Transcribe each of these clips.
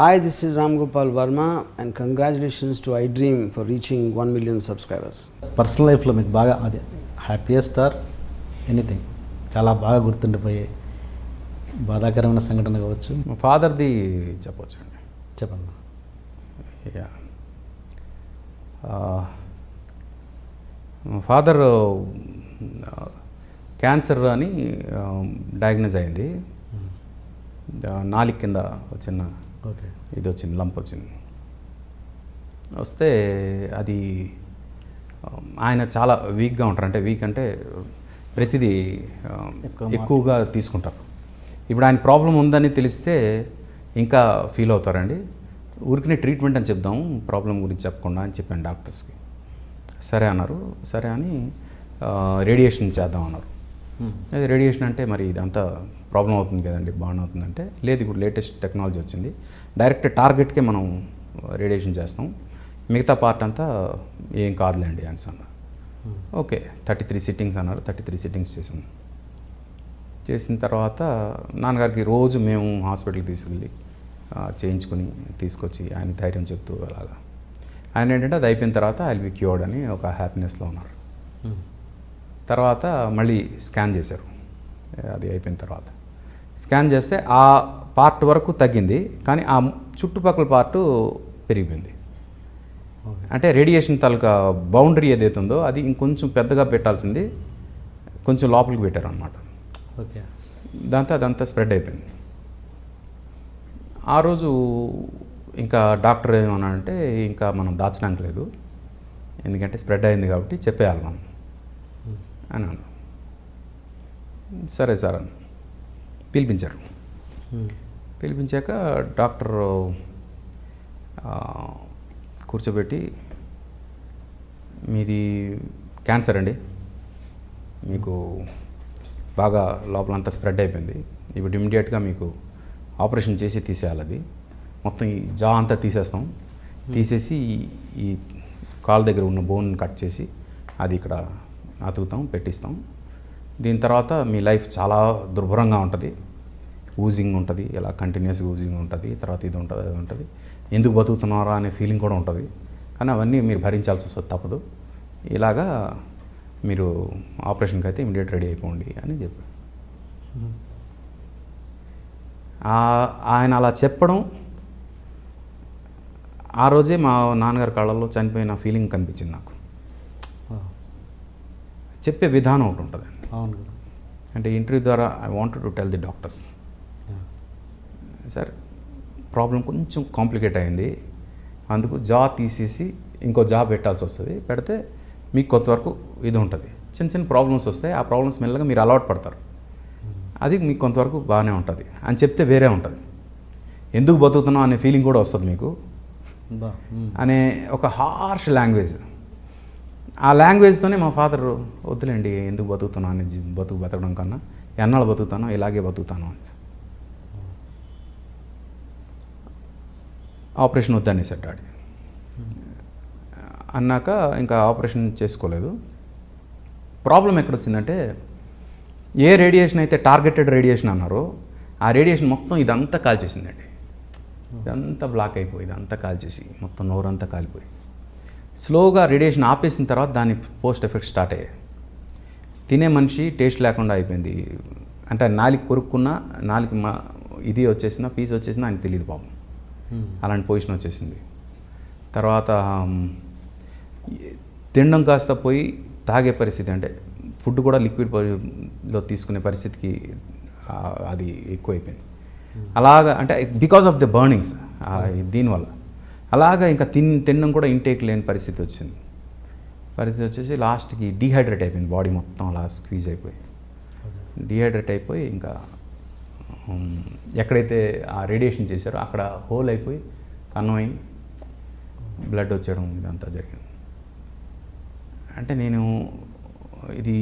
Hi, this is Ram Gopal Verma and congratulations to iDream for reaching 1 million subscribers. Personal లైఫ్లో మీకు బాగా అది happiest or anything చాలా బాగా గుర్తుండిపోయే బాధాకరమైన సంఘటన కావచ్చు. మా ఫాదర్ది చెప్పవచ్చు అండి. చెప్పండి. యా మా ఫాదర్ క్యాన్సర్ అని డయాగ్నోజ్ అయింది. నాలుగు కింద చిన్న ఓకే. ఇది వచ్చింది, లంప్ వచ్చింది. వస్తే అది ఆయన చాలా వీక్గా ఉంటారు. అంటే వీక్ అంటే ప్రతిదీ ఎక్కువగా తీసుకుంటారు. ఇప్పుడు ఆయన ప్రాబ్లం ఉందని తెలిస్తే ఇంకా ఫీల్ అవుతారండి. ఊరికనే ట్రీట్మెంట్ అని చెప్దాం, ప్రాబ్లం గురించి చెప్పకుండా అని చెప్పాను డాక్టర్స్కి. సరే అన్నారు. సరే అని రేడియేషన్ చేద్దాం అన్నారు. అది రేడియేషన్ అంటే మరి ఇదంతా ప్రాబ్లం అవుతుంది కదండి, బాగానే అవుతుందంటే లేదు, ఇప్పుడు లేటెస్ట్ టెక్నాలజీ వచ్చింది, డైరెక్ట్ టార్గెట్కే మనం రేడియేషన్ చేస్తాం, మిగతా పార్ట్ అంతా ఏం కాదులేండి అని అన్నారు. ఓకే, 33 సిట్టింగ్స్ అన్నారు. 33 సిట్టింగ్స్ చేసాం. చేసిన తర్వాత నాన్నగారికి రోజు మేము హాస్పిటల్కి తీసుకెళ్ళి చేయించుకుని తీసుకొచ్చి ఆయన ధైర్యం చెప్తూ అలాగా. ఆయన ఏంటంటే అది అయిపోయిన తర్వాత ఐ విల్ బి క్యూర్డ్ అని ఒక హ్యాపీనెస్లో ఉన్నారు. తర్వాత మళ్ళీ స్కాన్ చేశారు. అది అయిపోయిన తర్వాత స్కాన్ చేస్తే ఆ పార్ట్ వరకు తగ్గింది, కానీ ఆ చుట్టుపక్కల పార్టు పెరిగిపోయింది. అంటే రేడియేషన్ తాలూకా బౌండరీ ఏదైతే ఉందో అది ఇంకొంచెం పెద్దగా పెట్టాల్సింది కొంచెం లోపలికి పెట్టారు అనమాట. ఓకే. దాంతో అదంతా స్ప్రెడ్ అయిపోయింది. ఆ రోజు ఇంకా డాక్టర్ ఏమన్నాడంటే ఇంకా మనం దాచడానికి లేదు, ఎందుకంటే స్ప్రెడ్ అయింది కాబట్టి చెప్పేయాలి మనం అని అన్నాను. సరే సార్ అని పిలిపించారు. పిలిపించాక డాక్టర్ కూర్చోబెట్టి మీది క్యాన్సర్ అండి, మీకు బాగా లోపలంతా స్ప్రెడ్ అయిపోయింది, ఇప్పుడు ఇమ్మీడియట్గా మీకు ఆపరేషన్ చేసి తీసేయాలి, అది మొత్తం ఈ జా అంతా తీసేస్తాం, తీసేసి ఈ కాలు దగ్గర ఉన్న బోన్ కట్ చేసి అది ఇక్కడ అతుకుతాం, పెట్టిస్తాం. దీని తర్వాత మీ లైఫ్ చాలా దుర్భరంగా ఉంటుంది, ఊజింగ్ ఉంటుంది, ఇలా కంటిన్యూస్గా ఊజింగ్ ఉంటుంది, తర్వాత ఇది ఉంటుంది, అది ఉంటుంది, ఎందుకు బతుకుతున్నారా అనే ఫీలింగ్ కూడా ఉంటుంది, కానీ అవన్నీ మీరు భరించాల్సి వస్తుంది, తప్పదు, ఇలాగా మీరు ఆపరేషన్కి అయితే ఇమీడియట్ రెడీ అయిపోండి అని చెప్పారు. ఆయన అలా చెప్పడం ఆ రోజే మా నాన్నగారి కళ్ళల్లో చనిపోయిన ఫీలింగ్ కనిపించింది నాకు. చెప్పే విధానం ఒకటి ఉంటుంది. అవును. అంటే ఇంటర్వ్యూ ద్వారా I wanted to tell the doctors, sir problem కొంచెం కాంప్లికేట్ అయింది, అందుకు జా తీసేసి ఇంకో జా పెట్టాల్సి వస్తుంది, పెడితే మీకు కొంతవరకు ఇది ఉంటుంది, చిన్న చిన్న ప్రాబ్లమ్స్ వస్తాయి, ఆ ప్రాబ్లమ్స్ మెల్లగా మీరు అలవాటు పడతారు, అది మీకు కొంతవరకు బాగానే ఉంటుంది అని చెప్తే వేరే ఉంటుంది, ఎందుకు బతుకుతున్నాం అనే ఫీలింగ్ కూడా వస్తుంది మీకు అనే ఒక హార్ష్ లాంగ్వేజ్. ఆ లాంగ్వేజ్తోనే మా ఫాదర్ వద్దులేండి, ఎందుకు బతుకుతున్నాను అని, బతకడం కన్నా ఎన్నాళ్ళు బతుకుతానో ఇలాగే బతుకుతాను అని. ఆపరేషన్ వద్దనేసాడు డాడీ. అన్నాక ఇంకా ఆపరేషన్ చేసుకోలేదు. ప్రాబ్లం ఎక్కడొచ్చిందంటే ఏ రేడియేషన్ అయితే టార్గెటెడ్ రేడియేషన్ అన్నారో ఆ రేడియేషన్ మొత్తం ఇదంతా కాల్చేసిందండి, ఇదంతా బ్లాక్ అయిపోయి ఇదంతా కాల్చేసి మొత్తం నోరంతా కాలిపోయి స్లోగా రేడియేషన్ ఆపేసిన తర్వాత దాని పోస్ట్ ఎఫెక్ట్స్ స్టార్ట్ అయ్యాయి. తినే మనిషి టేస్ట్ లేకుండా అయిపోయింది, అంటే నాలుగు కొరుక్కున్నా నాలుగు ఇది వచ్చేసిన పీస్ వచ్చేసినా ఆయనకు తెలియదు పాపం, అలాంటి పొజిషన్ వచ్చేసింది. తర్వాత తినడం కాస్త పోయి తాగే పరిస్థితి, అంటే ఫుడ్ కూడా లిక్విడ్లో తీసుకునే పరిస్థితికి అది ఎక్కువైపోయింది. అలాగా అంటే బికాస్ ఆఫ్ ద బర్నింగ్స్, దీనివల్ల అలాగా ఇంకా తినడం కూడా ఇంటేక్ లేని పరిస్థితి వచ్చింది. పరిస్థితి వచ్చేసి లాస్ట్కి డీహైడ్రేట్ అయిపోయింది, బాడీ మొత్తం అలా స్క్వీజ్ అయిపోయి డీహైడ్రేట్ అయిపోయి ఇంకా ఎక్కడైతే ఆ రేడియేషన్ చేశారో అక్కడ హోల్ అయిపోయి కన్నం అయి బ్లడ్ వచ్చేయడం ఇదంతా జరిగింది. అంటే నేను ఇది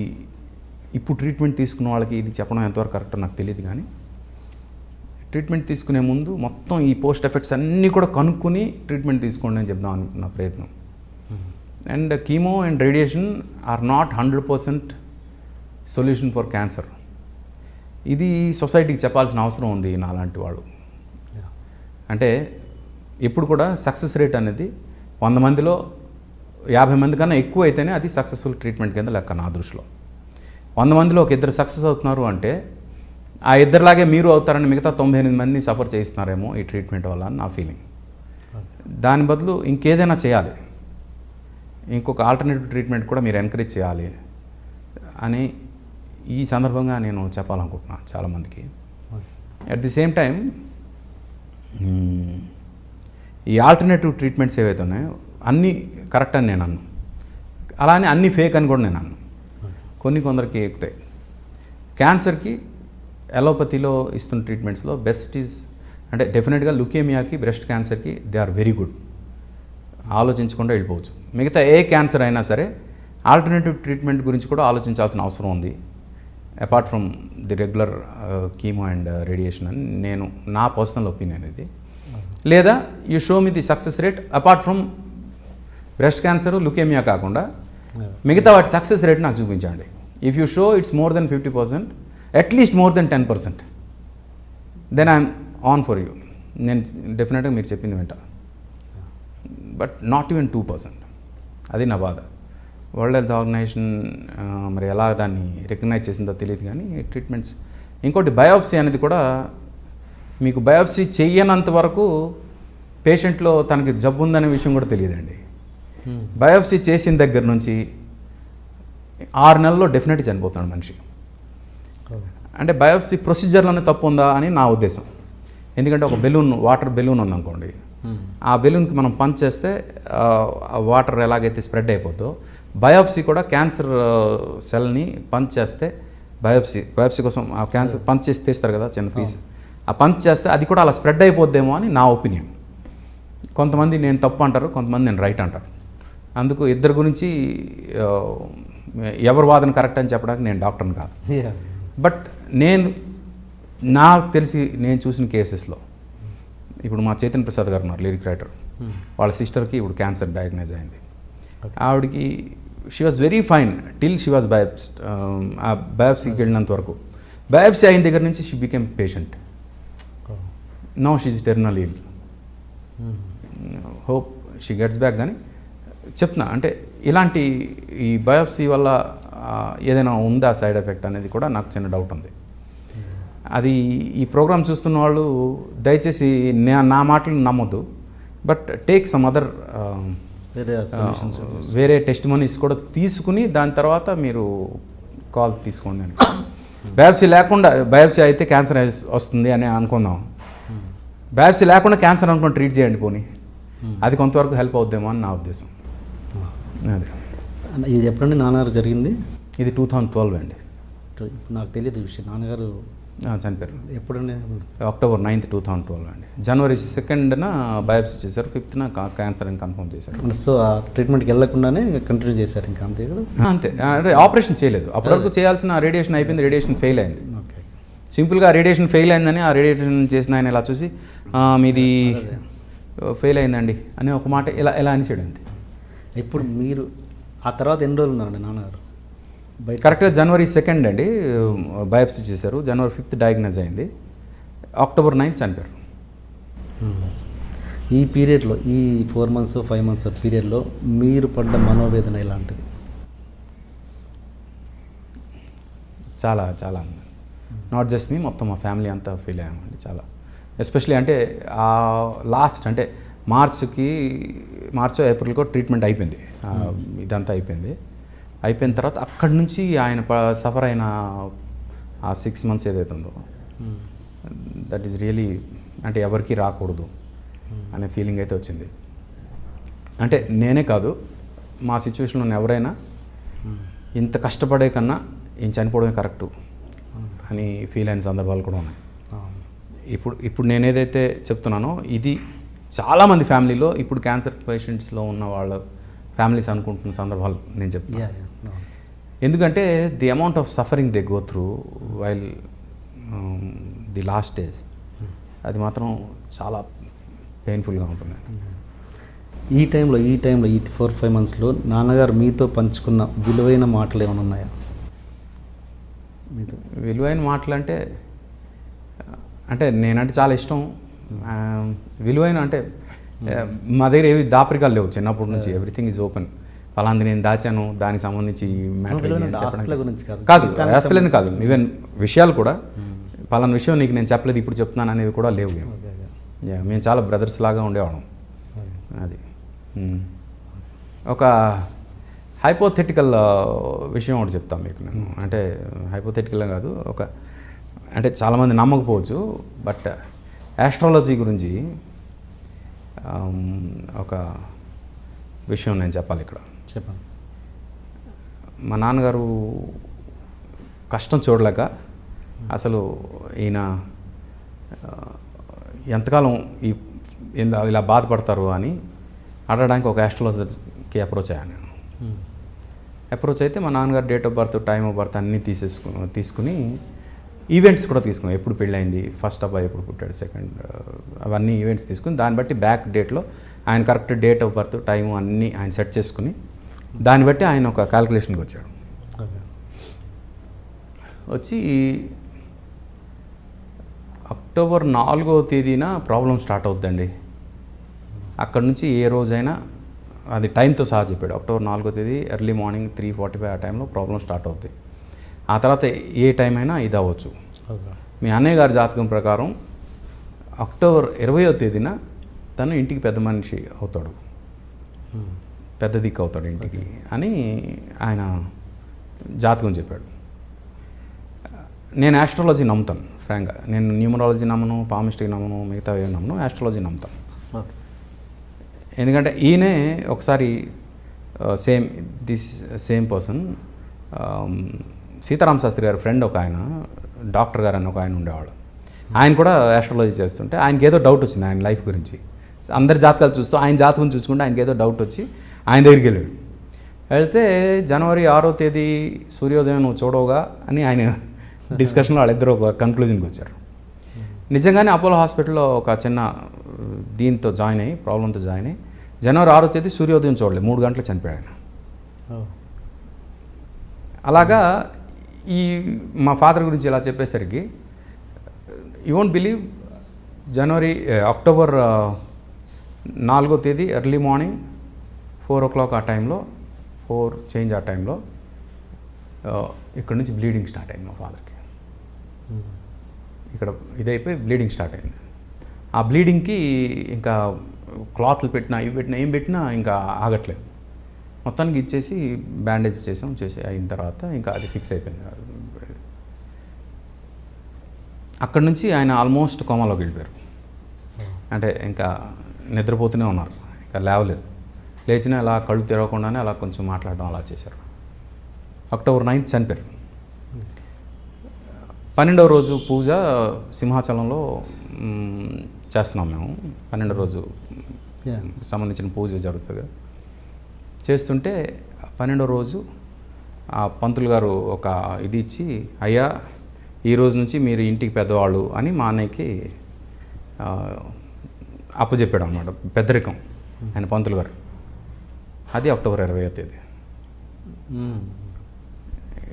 ఇప్పుడు ట్రీట్మెంట్ తీసుకున్న వాళ్ళకి ఇది చెప్పడం ఎంతవరకు కరెక్టో నాకు తెలియదు, కానీ ట్రీట్మెంట్ తీసుకునే ముందు మొత్తం ఈ పోస్ట్ ఎఫెక్ట్స్ అన్నీ కూడా కనుక్కొని ట్రీట్మెంట్ తీసుకోండి అని చెప్దాం నా ప్రయత్నం. And chemo and radiation are not 100% solution for cancer. ఇది సొసైటీకి చెప్పాల్సిన అవసరం ఉంది నాలాంటి వాళ్ళు. అంటే ఎప్పుడు కూడా సక్సెస్ రేట్ అనేది 100 మందిలో 50 మంది కన్నా ఎక్కువ అయితేనే అది సక్సెస్ఫుల్ ట్రీట్మెంట్ కింద లెక్క నా దృష్టిలో. 100 మందిలో ఒక ఇద్దరు సక్సెస్ అవుతున్నారు అంటే ఆ ఇద్దరిలాగే మీరు అవుతారని మిగతా 98 మందిని సఫర్ చేయిస్తున్నారేమో ఈ ట్రీట్మెంట్ వల్ల అని నా ఫీలింగ్. దాని బదులు ఇంకేదైనా చేయాలి, ఇంకొక ఆల్టర్నేటివ్ ట్రీట్మెంట్ కూడా మీరు ఎంకరేజ్ చేయాలి అని ఈ సందర్భంగా నేను చెప్పాలనుకుంటున్నాను చాలామందికి. అట్ ది సేమ్ టైం ఈ ఆల్టర్నేటివ్ ట్రీట్మెంట్స్ ఏవైతే ఉన్నాయో అన్నీ కరెక్ట్ అని నేను అన్నాను, అలానే అన్నీ ఫేక్ అని కూడా నేను అన్నాను. కొందరికి ఎక్కుతాయి. క్యాన్సర్కి అలోపతిలో ఇస్తున్న ట్రీట్మెంట్స్లో బెస్ట్ ఈజ్ అంటే డెఫినెట్గా లుకేమియాకి, బ్రెస్ట్ క్యాన్సర్కి దే ఆర్ వెరీ గుడ్, ఆలోచించకుండా వెళ్ళిపోవచ్చు. మిగతా ఏ క్యాన్సర్ అయినా సరే ఆల్టర్నేటివ్ ట్రీట్మెంట్ గురించి కూడా ఆలోచించాల్సిన అవసరం ఉంది, apart from the regular chemo and radiation అని నేను నా పర్సనల్ ఒపీనియన్ ఇది. లేదా you show me the success rate apart from breast cancer, leukaemia కాకుండా మిగతా వాటి సక్సెస్ రేట్ నాకు చూపించండి. If you show it's more than 50%, at least more than 10%, then I'm on for you. నేను డెఫినెట్గా మీరు చెప్పింది వింటా. But not even 2%. అది నా బాధ. వరల్డ్ హెల్త్ ఆర్గనైజేషన్ మరి ఎలా దాన్ని రికగ్నైజ్ చేసిందో తెలియదు కానీ ట్రీట్మెంట్స్. ఇంకోటి బయాప్సీ అనేది కూడా మీకు బయాప్సీ చెయ్యనంత వరకు పేషెంట్లో తనకి జబ్బు ఉందనే విషయం కూడా తెలియదండి. బయాప్సీ చేసిన దగ్గర నుంచి 6 నెలల్లో డెఫినెట్గా చనిపోతున్నాడు మనిషి. అంటే బయాప్సీ ప్రొసీజర్లోనే తప్పు ఉందా అని నా ఉద్దేశం. ఎందుకంటే ఒక బెలూన్, వాటర్ బెలూన్ ఉందనుకోండి, ఆ బెలూన్కి మనం పంచ్ చేస్తే వాటర్ ఎలాగైతే స్ప్రెడ్ అయిపోతుందో బయాప్సీ కూడా క్యాన్సర్ సెల్ని పంచ్ చేస్తే బయాప్సీ కోసం ఆ క్యాన్సర్ పంచ్ చేసి తీస్తారు కదా చిన్న పీస్, ఆ పంచ్ చేస్తే అది కూడా అలా స్ప్రెడ్ అయిపోద్దేమో అని నా ఒపీనియన్. కొంతమంది నేను తప్పు అంటారు, కొంతమంది నేను రైట్ అంటారు. అందుకు ఇద్దరు గురించి ఎవరి వాదన కరెక్ట్ అని చెప్పడానికి నేను డాక్టర్ని కాదు. బట్ నాకు తెలిసి నేను చూసిన కేసెస్లో ఇప్పుడు మా చైతన్య ప్రసాద్ గారు ఉన్నారు, లిరిక్ రైటర్. వాళ్ళ సిస్టర్కి ఇప్పుడు క్యాన్సర్ డయాగ్నైజ్ అయింది. ఆవిడకి she was very fine till she was బయాప్సీకి వెళ్ళినంత వరకు. బయాప్సీ అయిన దగ్గర నుంచి she became patient. Now she is terminal ill. Hope she gets back. కానీ చెప్తున్నా అంటే ఇలాంటి ఈ బయాప్సీ వల్ల ఏదైనా ఉందా సైడ్ ఎఫెక్ట్ అనేది కూడా నాకు చిన్న డౌట్ ఉంది. అది ఈ ప్రోగ్రామ్ చూస్తున్న వాళ్ళు దయచేసి నా మాటలు నమ్మొద్దు, బట్ టేక్ సమ్ అదర్ వేరే టెస్ట్ మనీస్ కూడా తీసుకుని దాని తర్వాత మీరు కాల్ తీసుకోండి అని. బయాప్సీ లేకుండా, బయాప్సీ అయితే క్యాన్సర్ వస్తుంది అని అనుకుందాం, బయాప్సీ లేకుండా క్యాన్సర్ అనుకుని ట్రీట్ చేయండి పోనీ, అది కొంతవరకు హెల్ప్ అవుద్దేమో అని నా ఉద్దేశం. అదే. ఇది ఎప్పుడండి నాన్నగారు జరిగింది? ఇది 2012 అండి. ఇప్పుడు నాకు తెలియదు విషయం. నాన్నగారు చనిపోయారు ఎప్పుడండి? October 9th, 2012 అండి. January 2nd బయాప్సీ చేశారు, 5th క్యాన్సర్ అని కన్ఫర్మ్ చేశారు. సో ఆ ట్రీట్మెంట్కి వెళ్ళకుండానే కంటిన్యూ చేశారు ఇంకా, అంతే కదా? అంతే. అంటే ఆపరేషన్ చేయలేదు అప్పటివరకు. చేయాల్సిన రేడియేషన్ అయిపోయింది, రేడియేషన్ ఫెయిల్ అయింది. ఓకే. సింపుల్గా రేడియేషన్ ఫెయిల్ అయిందని ఆ రేడియేషన్ చేసిన ఆయన ఇలా చూసి మీది ఫెయిల్ అయిందండి అని ఒక మాట ఇలా అనిచాడు అంతే. ఇప్పుడు మీరు ఆ తర్వాత ఎన్ని రోజులు ఉన్నారండి నాన్నగారు? కరెక్ట్గా January 2nd అండి బయాప్సీ చేశారు. January 5th డయాగ్నైజ్ అయింది. October 9th చనిపోయారు. ఈ పీరియడ్లో, ఈ 4 months 5 months పీరియడ్లో మీరు పడ్డ మనోవేదన ఎలాంటిది? చాలా చాలా నాట్ జస్ట్ మీ, మొత్తం మా ఫ్యామిలీ అంతా ఫీల్ అయ్యామండి చాలా. ఎస్పెషలీ అంటే లాస్ట్ అంటే మార్చో ఏప్రిల్కో ట్రీట్మెంట్ అయిపోయింది, ఇదంతా అయిపోయిన తర్వాత అక్కడి నుంచి ఆయన సఫర్ అయిన ఆ 6 months ఏదైతే ఉందో దట్ ఈస్ రియలీ అంటే ఎవరికి రాకూడదు అనే ఫీలింగ్ అయితే వచ్చింది. అంటే నేనే కాదు, మా సిచ్యువేషన్లో ఎవరైనా ఇంత కష్టపడే కన్నా ఈయన చనిపోవడమే కరెక్టు అని ఫీల్ అయిన సందర్భాలు కూడా ఉన్నాయి. ఇప్పుడు నేను ఏదైతే చెప్తున్నానో ఇది చాలామంది ఫ్యామిలీలో ఇప్పుడు క్యాన్సర్ పేషెంట్స్లో ఉన్న వాళ్ళ ఫ్యామిలీస్ అనుకుంటున్న సందర్భాలు నేను చెప్తాను. ఎందుకంటే the amount of suffering they go through while the last days, అది మాత్రం చాలా పెయిన్ఫుల్గా ఉంటుంది. ఈ టైంలో ఈ 4-5 monthsలో నాన్నగారు మీతో పంచుకున్న విలువైన మాటలు ఏమైనా ఉన్నాయా? విలువైన మాటలు అంటే నేనంటే చాలా ఇష్టం. విలువైన అంటే మా దగ్గర ఏవి దాపరికాలు లేవు చిన్నప్పటి నుంచి, ఎవ్రీథింగ్ ఈజ్ ఓపెన్. ఫలాంది నేను దాచాను, దానికి సంబంధించి ఆస్తుల గురించి కాదు, ఆస్తులని కాదు, ఈవెన్ విషయాలు కూడా పలానా విషయం నీకు నేను చెప్పలేదు ఇప్పుడు చెప్తున్నాను అనేవి కూడా లేవు. మేము చాలా బ్రదర్స్ లాగా ఉండేవాళ్ళం. అది ఒక హైపోథెటికల్ విషయం ఒకటి చెప్తాను మీకు నేను. అంటే హైపోథెటికల్ కాదు, అంటే చాలామంది నమ్మకపోవచ్చు, బట్ ఆస్ట్రాలజీ గురించి ఒక విషయం నేను చెప్పాలి ఇక్కడ. చెప్పండి. మా నాన్నగారు కష్టం చూడలేక అసలు ఈయన ఎంతకాలం ఇలా బాధపడతారు అని అడగడానికి ఒక ఆస్ట్రాలజర్కి అప్రోచ్ అయ్యాను నేను. అప్రోచ్ అయితే మా నాన్నగారు date of birth, time of birth అన్నీ తీసుకుని ఈవెంట్స్ కూడా తీసుకున్నాం. ఎప్పుడు పెళ్ళైంది, ఫస్ట్ అబ్బాయి ఎప్పుడు పుట్టాడు, సెకండ్, అవన్నీ ఈవెంట్స్ తీసుకుని దాన్ని బట్టి బ్యాక్ డేట్లో ఆయన correct date of birth, time అన్నీ ఆయన సెట్ చేసుకుని దాన్ని బట్టి ఆయన ఒక క్యాల్కులేషన్కి వచ్చాడు. వచ్చి అక్టోబర్ 4వ తేదీన ప్రాబ్లం స్టార్ట్ అవుద్దండి. అక్కడ నుంచి ఏ రోజైనా అది టైంతో సహా చెప్పాడు. అక్టోబర్ 4వ తేదీ ఎర్లీ మార్నింగ్ 3:45 ఆ టైంలో ప్రాబ్లం స్టార్ట్ అవుతాయి. ఆ తర్వాత ఏ టైం అయినా ఇది అవ్వచ్చు. మీ అన్నయ్య గారి జాతకం ప్రకారం అక్టోబర్ 20వ తేదీన తను ఇంటికి పెద్ద మనిషి అవుతాడు, పెద్ద దిక్కు అవుతాడు ఇంటికి అని ఆయన జాతకం చెప్పాడు. నేను ఆస్ట్రాలజీ నమ్ముతాను ఫ్రాంక్గా. నేను న్యూమరాలజీ నమ్మను, పామిస్ట్రీ నమ్మను, మిగతా ఏం నమ్మను, ఆస్ట్రాలజీ నమ్ముతాను. ఎందుకంటే ఈయనే ఒకసారి సేమ్ పర్సన్ సీతారామ శాస్త్రి గారి ఫ్రెండ్ ఒక ఆయన, డాక్టర్ గారు అని ఒక ఆయన ఉండేవాడు. ఆయన కూడా ఆస్ట్రాలజీ చేస్తుంటే ఆయనకి ఏదో డౌట్ వచ్చింది ఆయన లైఫ్ గురించి. అందరి జాతకాలు చూస్తూ ఆయన జాతకం చూసుకుంటే ఆయనకి ఏదో డౌట్ వచ్చి ఆయన దగ్గరికి వెళ్ళాడు. వెళ్తే జనవరి 6వ తేదీ సూర్యోదయం నువ్వు చూడవుగా అని ఆయన డిస్కషన్లో వాళ్ళిద్దరూ ఒక కన్క్లూజన్కి వచ్చారు. నిజంగానే అపోలో హాస్పిటల్లో ఒక చిన్న దీంతో జాయిన్ అయ్యి, ప్రాబ్లంతో జాయిన్ అయ్యి జనవరి 6వ తేదీ సూర్యోదయం చూడలేదు, 3 గంటలు చనిపోయాడు ఆయన. అలాగా ఈ మా ఫాదర్ గురించి ఇలా చెప్పేసరికి యూ వోంట్ బిలీవ్, అక్టోబర్ 4వ తేదీ ఎర్లీ మార్నింగ్ 4 o'clock ఆ టైంలో, 4 చేంజ్ ఆ టైంలో ఇక్కడ నుంచి బ్లీడింగ్ స్టార్ట్ అయింది మా ఫాదర్కి. ఇక్కడ ఇదైపోయి బ్లీడింగ్ స్టార్ట్ అయింది. ఆ బ్లీడింగ్కి ఇంకా క్లాత్లు పెట్టినా, ఇవి పెట్టినా, ఏం పెట్టినా ఇంకా ఆగట్లేదు. మొత్తానికి ఇచ్చేసి బ్యాండేజ్ చేసి అయిన తర్వాత ఇంకా అది ఫిక్స్ అయిపోయింది. అక్కడ నుంచి ఆయన ఆల్మోస్ట్ కోమాలోకి వెళ్ళిపోయారు. అంటే ఇంకా నిద్రపోతూనే ఉన్నారు, ఇంకా లేవలేదు. లేచినా అలా కళ్ళు తెరవకుండానే అలా కొంచెం మాట్లాడడం అలా చేశారు. అక్టోబర్ 9th చనిపోయారు. 12వ రోజు పూజ సింహాచలంలో చేస్తున్నాం మేము. 12వ రోజు సంబంధించిన పూజ జరుగుతుంది. చేస్తుంటే 12వ రోజు ఆ పంతులు గారు ఒక ఇది ఇచ్చి, అయ్యా ఈ రోజు నుంచి మీరు ఇంటికి పెద్దవాళ్ళు అని మా అన్నయ్యకి అప్పచెప్పాడు అన్నమాట, పెద్దరికం ఆయన పంతులు గారు. అది అక్టోబర్ 20వ తేదీ.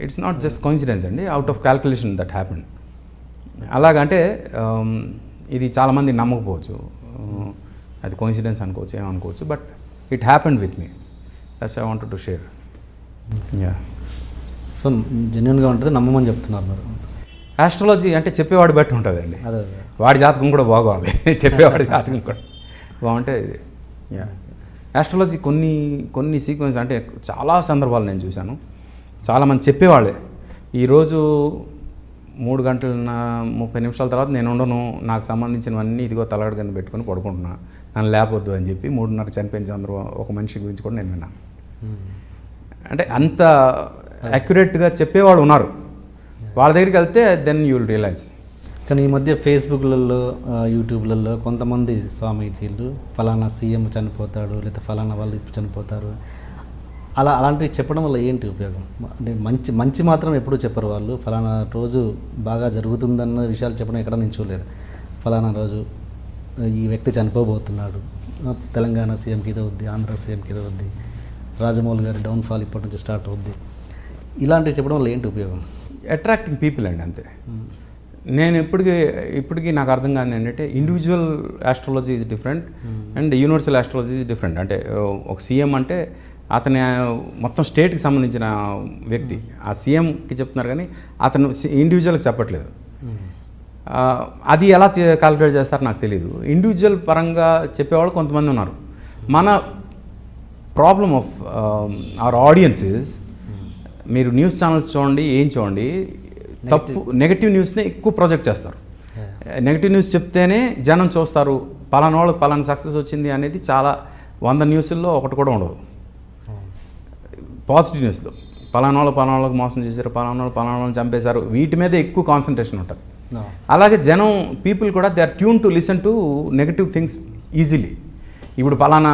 ఇట్స్ నాట్ జస్ట్ కోఇన్సిడెన్స్ అండి, out of calculation that happened. అలాగంటే ఇది చాలామంది నమ్మకపోవచ్చు, అది కోఇన్సిడెన్స్ అనుకోవచ్చు, ఏమనుకోవచ్చు, but it happened with me. That's I wanted to share. So జెన్యున్గా ఉంటుంది, నమ్మమని చెప్తున్నారు మీరు. ఆస్ట్రాలజీ అంటే చెప్పేవాడు బట్టి ఉంటుందండి. అదే వాడి జాతకం కూడా బాగోవాలి, చెప్పేవాడి జాతకం కూడా బాగుంటే ఇది. ఆస్ట్రాలజీ కొన్ని సీక్వెన్స్ అంటే చాలా సందర్భాలు నేను చూశాను. చాలామంది చెప్పేవాళ్ళే, ఈరోజు 3:30 తర్వాత నేను ఉండను, నాకు సంబంధించినవన్నీ ఇదిగో తలగడ కింద పెట్టుకొని పడుకుంటున్నా, నన్ను లేపొద్దు అని చెప్పి 3:30 చనిపోయిన సందర్భం ఒక మనిషి గురించి కూడా నేను విన్నాను. అంటే అంత అక్యురేట్గా చెప్పేవాళ్ళు ఉన్నారు. వాళ్ళ దగ్గరికి వెళ్తే దెన్ యూ విల్ రియలైజ్. కానీ ఈ మధ్య ఫేస్బుక్లలో, యూట్యూబ్లలో కొంతమంది స్వామీజీలు ఫలానా సీఎం చనిపోతాడు, లేదా ఫలానా వాళ్ళు చనిపోతారు, అలాంటివి చెప్పడం వల్ల ఏంటి ఉపయోగం? అంటే మంచి మాత్రం ఎప్పుడూ చెప్పరు వాళ్ళు. ఫలానా రోజు బాగా జరుగుతుందన్న విషయాలు చెప్పడం ఎక్కడ నేను చూడలేదు. ఫలానా రోజు ఈ వ్యక్తి చనిపోబోతున్నాడు, తెలంగాణ సీఎంకి ఇది అవుద్ది, ఆంధ్ర సీఎంకి ఇది అవుద్ది, రాజమౌళి గారి డౌన్ఫాల్ ఇప్పటి నుంచి స్టార్ట్ అవుద్ది, ఇలాంటివి చెప్పడం వల్ల ఏంటి ఉపయోగం? అట్రాక్టింగ్ పీపుల్ అండి, అంతే. నేను ఇప్పటికీ నాకు అర్థం కాదు ఏంటంటే individual astrology is different and universal astrology is different. అంటే ఒక సీఎం అంటే అతని మొత్తం స్టేట్కి సంబంధించిన వ్యక్తి, ఆ సీఎంకి చెప్తున్నారు కానీ అతను ఇండివిజువల్కి చెప్పట్లేదు. అది ఎలా క్యాలిక్యులేట్ చేస్తారో నాకు తెలియదు. ఇండివిజువల్ పరంగా చెప్పేవాళ్ళు కొంతమంది ఉన్నారు. మన ప్రాబ్లమ్ ఆఫ్ అవర్ ఆడియన్సెస్, మీరు న్యూస్ ఛానల్స్ చూడండి తప్పు నెగటివ్ న్యూస్ని ఎక్కువ ప్రొజెక్ట్ చేస్తారు. నెగటివ్ న్యూస్ చెప్తేనే జనం చూస్తారు, పలానా వాళ్ళకి పలానా సక్సెస్ వచ్చింది అనేది చాలా 100 న్యూస్ల్లో ఒకటి కూడా ఉండదు. పాజిటివ్ న్యూస్లో పలానా వాళ్ళకి మోసం చేశారు, పలానా వాళ్ళని చంపేశారు, వీటి మీద ఎక్కువ కాన్సన్ట్రేషన్ ఉంటుంది. అలాగే జనం పీపుల్ కూడా they are tune to listen to negative things easily. ఇప్పుడు పలానా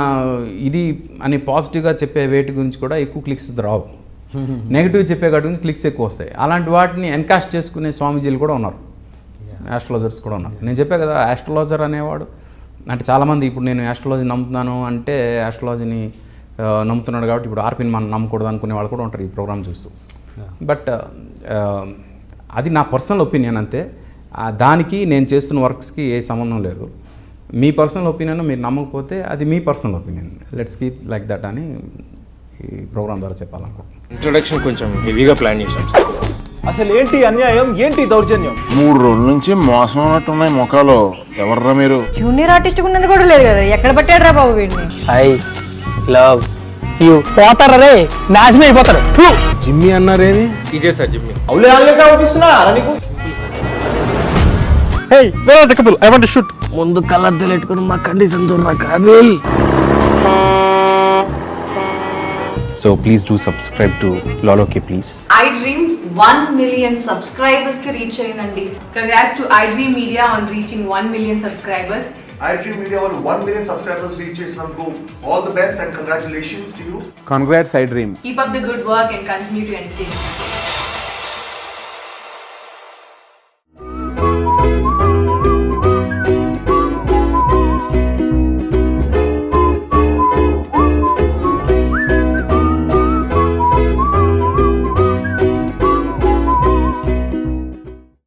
ఇది అని పాజిటివ్గా చెప్పే వేటి గురించి కూడా ఎక్కువ క్లిక్స్ రావు, నెగిటివ్ చెప్పే వాటి గురించి క్లిక్స్ ఎక్కువ వస్తాయి. అలాంటి వాటిని ఎన్కాస్ట్ చేసుకునే స్వామీజీలు కూడా ఉన్నారు, ఆస్ట్రాలజర్స్ కూడా ఉన్నారు. నేను చెప్పా కదా, ఆస్ట్రాలజర్ అనేవాడు అంటే చాలామంది ఇప్పుడు నేను ఆస్ట్రాలజీ నమ్ముతున్నాను అంటే ఆస్ట్రాలజీని నమ్ముతున్నాడు కాబట్టి ఇప్పుడు ఆర్పిని మనం నమ్మకూడదు అనుకునే వాళ్ళు కూడా ఉంటారు ఈ ప్రోగ్రామ్ చూస్తూ. బట్ అది నా పర్సనల్ ఒపీనియన్ అంతే. దానికి నేను చేస్తున్న వర్క్స్కి ఏ సంబంధం లేదు. మీ పర్సనల్ ఒపీనియన్ మీరు నమ్మకపోతే అది మీ personal opinion, let's keep like that అని ఈ ప్రోగ్రామ్ ద్వారా చెప్పాలనుకుంటున్నాను. ఇంట్రొడక్షన్ కొంచెం హెవీగా ప్లాన్ చేశాం. అసలు ఏంటి అన్యాయం, ఏంటి దౌర్జన్యం? 3 రోజుల నుంచి మోసం ఉన్నట్టున్నాయి ముఖాలు. ఎవర్రా మీరు? జూనియర్ ఆర్టిస్ట్ ఉన్నది కూడా లేదు కదా, ఎక్కడ పట్టాడు రా బాబు వీడిని? I love you. పోతారా రే, నాశనం అయిపోతారు. జిమ్మి అన్నారేమి? ఇదే సార్ జిమ్మి. అవులే ఆన్లైన్ అవుతున్నా నీకు. Hey where are the couple, I want to shoot. ముందు కలర్ తెలియట్టుకుని మా కండిషన్ చూడరా కానీ. So please do subscribe to Loloke please. iDream 1 million subscribers ki reach ayindandi. Congrats to iDream Media on reaching 1 million subscribers. iDream Media on 1 million subscribers reach chesinanduku all the best and congratulations to you. Congrats iDream. Keep up the good work and continue to entertain.